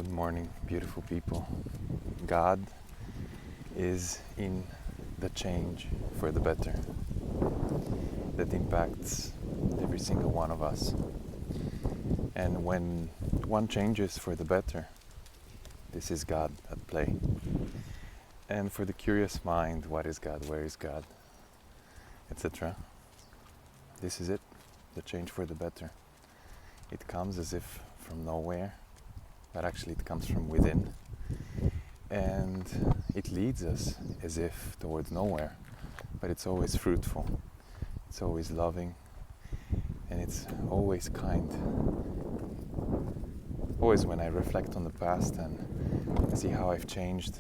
Good morning, beautiful people. God is in the change for the better that impacts every single one of us. And when one changes for the better, this is God at play. And for the curious mind, what is God, where is God, etc., this is it, the change for the better. It comes as if from nowhere, but actually it comes from within. And it leads us as if towards nowhere, but it's always fruitful, it's always loving, and it's always kind. Always when I reflect on the past and I see how I've changed,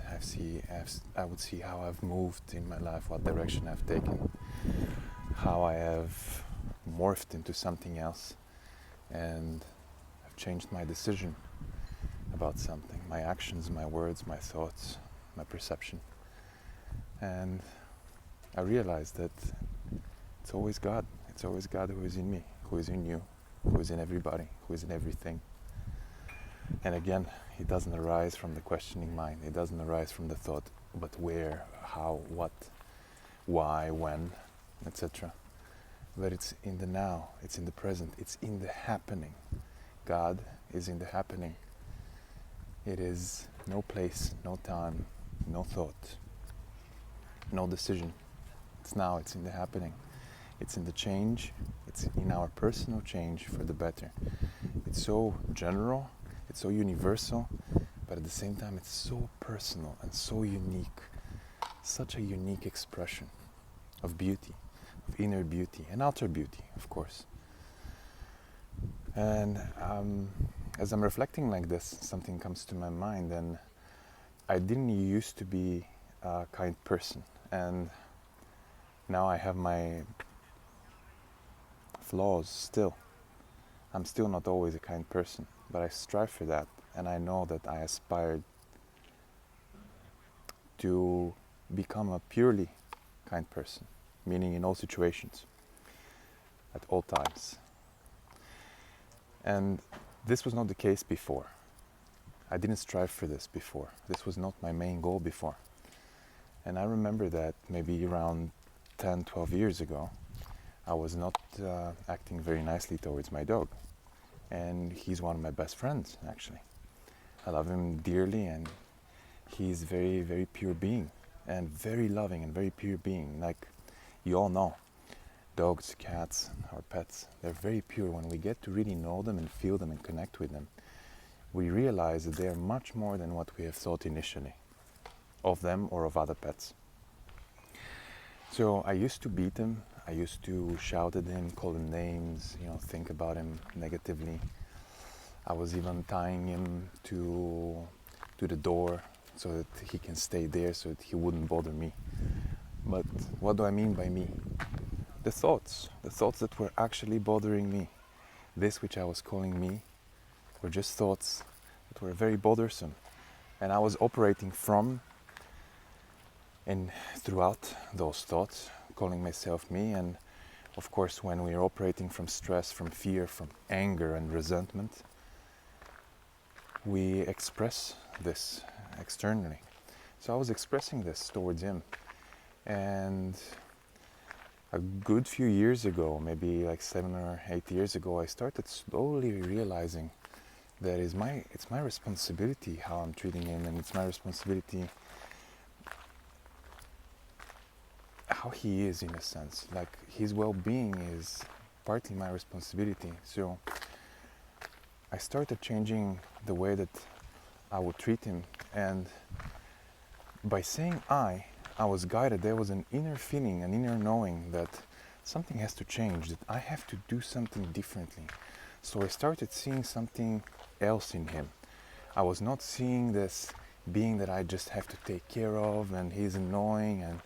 I would see how I've moved in my life, what direction I've taken, how I have morphed into something else, and I've changed my decision about something, my actions, my words, my thoughts, my perception. And I realized that it's always God who is in me, who is in you, who is in everybody, who is in everything. And again, it doesn't arise from the questioning mind, it doesn't arise from the thought, but where, how, what, why, when, etc. But it's in the now, it's in the present, it's in the happening. God is in the happening. It is no place, no time, no thought, no decision. It's now, it's in the happening. It's in the change, it's in our personal change for the better. It's so general, it's so universal, but at the same time it's so personal and so unique. Such a unique expression of beauty, of inner beauty and outer beauty, of course. And as I'm reflecting like this, something comes to my mind, and I didn't used to be a kind person, and now I have my flaws still. I'm still not always a kind person, but I strive for that, and I know that I aspired to become a purely kind person, meaning in all situations, at all times. And this was not the case before. I didn't strive for this before. This was not my main goal before. And I remember that maybe around 10, 12 years ago, I was not acting very nicely towards my dog. And he's one of my best friends, actually. I love him dearly, and he's very, very pure being, and very loving and very pure being. Like you all know, dogs, cats, our pets, they're very pure. When we get to really know them and feel them and connect with them, we realize that they are much more than what we have thought initially, of them or of other pets. So I used to beat him, I used to shout at him, call him names, think about him negatively. I was even tying him to the door so that he can stay there, so that he wouldn't bother me. But what do I mean by me? The thoughts that were actually bothering me. This which I was calling me were just thoughts that were very bothersome. And I was operating from and throughout those thoughts, calling myself me. And of course, when we are operating from stress, from fear, from anger and resentment, we express this externally. So I was expressing this towards him. And a good few years ago, maybe like 7 or 8 years ago, I started slowly realizing that it's my responsibility how I'm treating him, and it's my responsibility how he is, in a sense. Like his well-being is partly my responsibility. So I started changing the way that I would treat him, and by saying I was guided. There was an inner feeling, an inner knowing that something has to change, that I have to do something differently. So I started seeing something else in him. I was not seeing this being that I just have to take care of, and he's annoying, and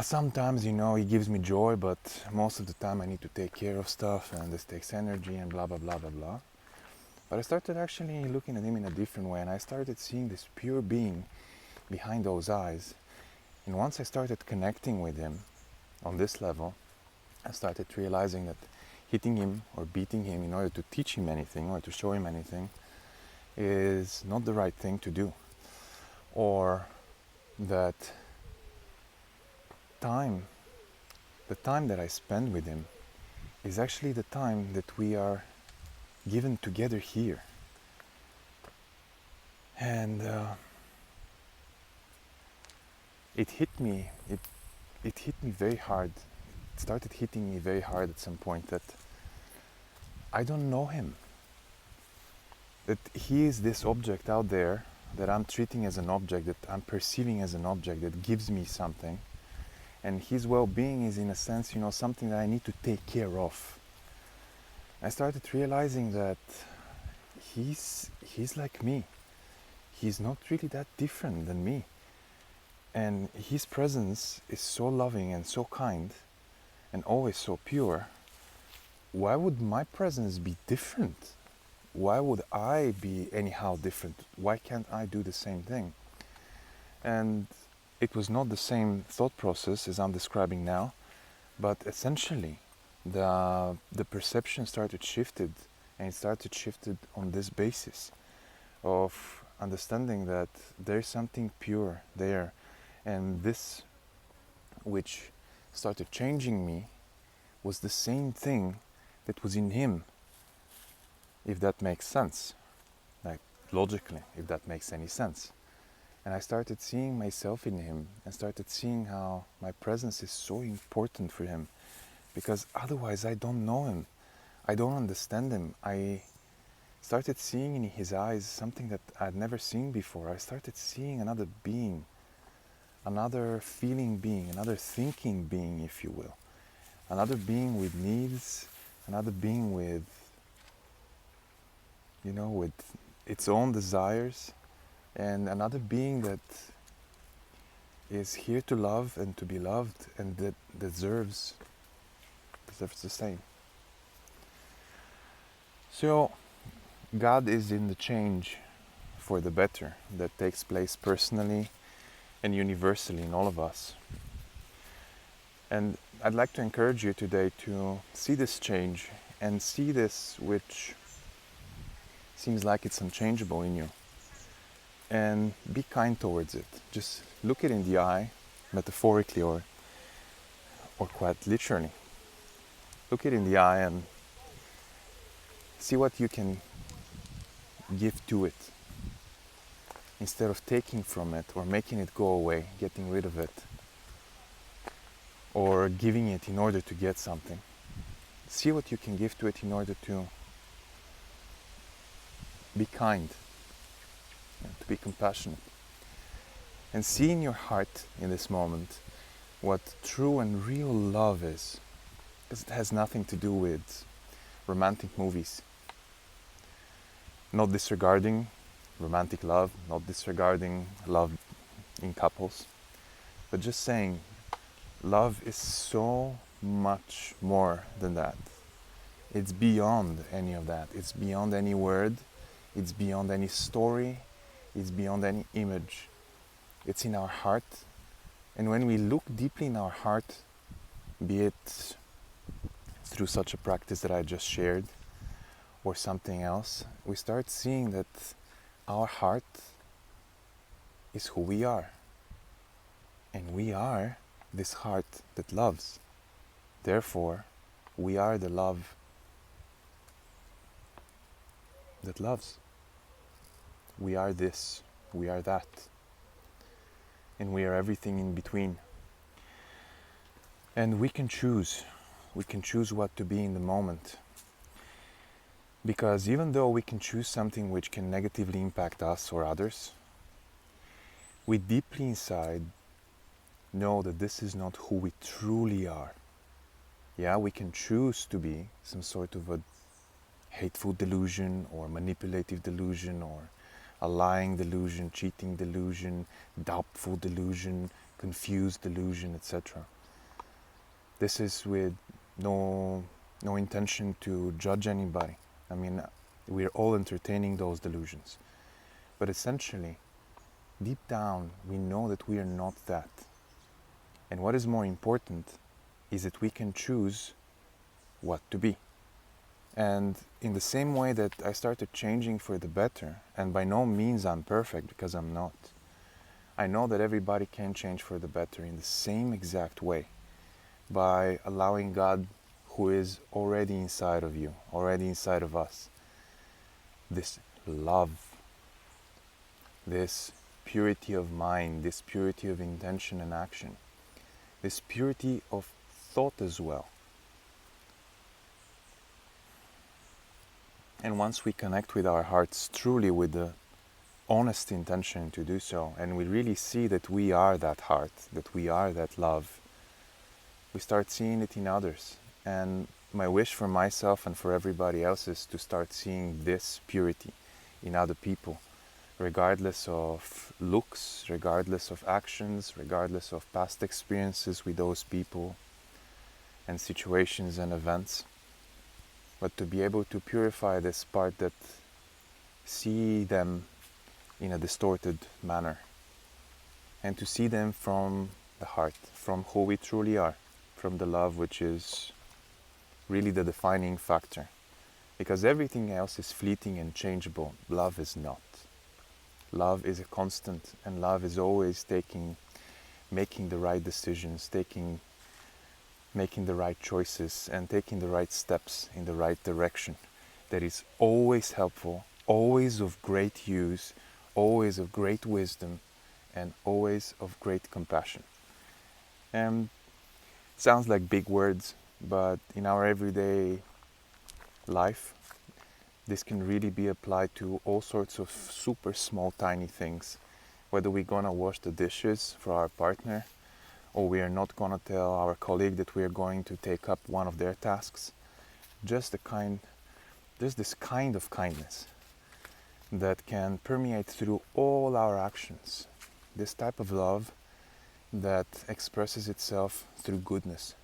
sometimes, he gives me joy, but most of the time I need to take care of stuff, and this takes energy, and blah, blah, blah, blah, blah. But I started actually looking at him in a different way, and I started seeing this pure being behind those eyes. And once I started connecting with him on this level, I started realizing that hitting him or beating him in order to teach him anything or to show him anything is not the right thing to do, or that time, the time that I spend with him is actually the time that we are given together here. And it hit me, it hit me very hard. It started hitting me very hard at some point that I don't know him. That he is this object out there that I'm treating as an object, that I'm perceiving as an object that gives me something. And his well-being is, in a sense, something that I need to take care of. I started realizing that he's like me. He's not really that different than me. And his presence is so loving and so kind and always so pure. Why would my presence be different? Why would I be anyhow different? Why can't I do the same thing? And it was not the same thought process as I'm describing now, but essentially the perception started shifted, and it started shifted on this basis of understanding that there's something pure there, and this which started changing me was the same thing that was in him, if that makes sense, like logically, if that makes any sense. And I started seeing myself in him and started seeing how my presence is so important for him, because otherwise I don't know him, I don't understand him. I started seeing in his eyes something that I'd never seen before. I started seeing another being, another feeling being, another thinking being, if you will. Another being with needs, another being with its own desires, and another being that is here to love and to be loved, and that deserves the same. So God is in the change for the better that takes place personally and universally in all of us. And I'd like to encourage you today to see this change and see this which seems like it's unchangeable in you, and be kind towards it. Just look it in the eye, metaphorically or quite literally. Look it in the eye and see what you can give to it, instead of taking from it or making it go away, getting rid of it, or giving it in order to get something. See what you can give to it in order to be kind, to be compassionate. And see in your heart in this moment what true and real love is. Because it has nothing to do with romantic movies. Not disregarding romantic love, not disregarding love in couples, but just saying love is so much more than that. It's beyond any of that. It's beyond any word. It's beyond any story. It's beyond any image. It's in our heart. And when we look deeply in our heart, be it through such a practice that I just shared or something else, we start seeing that our heart is who we are. And we are this heart that loves. Therefore, we are the love that loves. We are this, we are that, and we are everything in between. And we can choose what to be in the moment. Because even though we can choose something which can negatively impact us or others, we deeply inside know that this is not who we truly are. Yeah, we can choose to be some sort of a hateful delusion or manipulative delusion or a lying delusion, cheating delusion, doubtful delusion, confused delusion, etc. This is with no intention to judge anybody. I mean, we're all entertaining those delusions. But essentially, deep down, we know that we are not that. And what is more important is that we can choose what to be. And in the same way that I started changing for the better, and by no means I'm perfect, because I'm not, I know that everybody can change for the better in the same exact way, by allowing God, who is already inside of you, already inside of us, this love, this purity of mind, this purity of intention and action, this purity of thought as well. And once we connect with our hearts truly with the honest intention to do so, and we really see that we are that heart, that we are that love, we start seeing it in others. And my wish for myself and for everybody else is to start seeing this purity in other people, regardless of looks, regardless of actions, regardless of past experiences with those people and situations and events. But to be able to purify this part that see them in a distorted manner, and to see them from the heart, from who we truly are, from the love which is really the defining factor. Because everything else is fleeting and changeable, love is not. Love is a constant, and love is always making the right decisions, making the right choices, and taking the right steps in the right direction. That is always helpful, always of great use, always of great wisdom, and always of great compassion. And it sounds like big words, but in our everyday life, this can really be applied to all sorts of super small, tiny things. Whether we're gonna wash the dishes for our partner, or we are not gonna tell our colleague that we are going to take up one of their tasks. There's this kind of kindness that can permeate through all our actions. This type of love that expresses itself through goodness,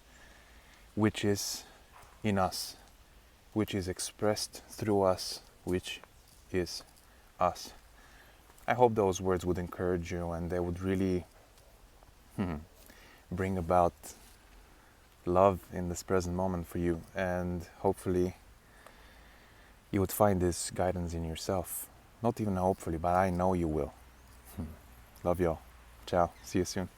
which is in us, which is expressed through us, which is us. I hope those words would encourage you, and they would really bring about love in this present moment for you, and hopefully you would find this guidance in yourself. Not even hopefully, but I know you will. Love y'all. Ciao. See you soon.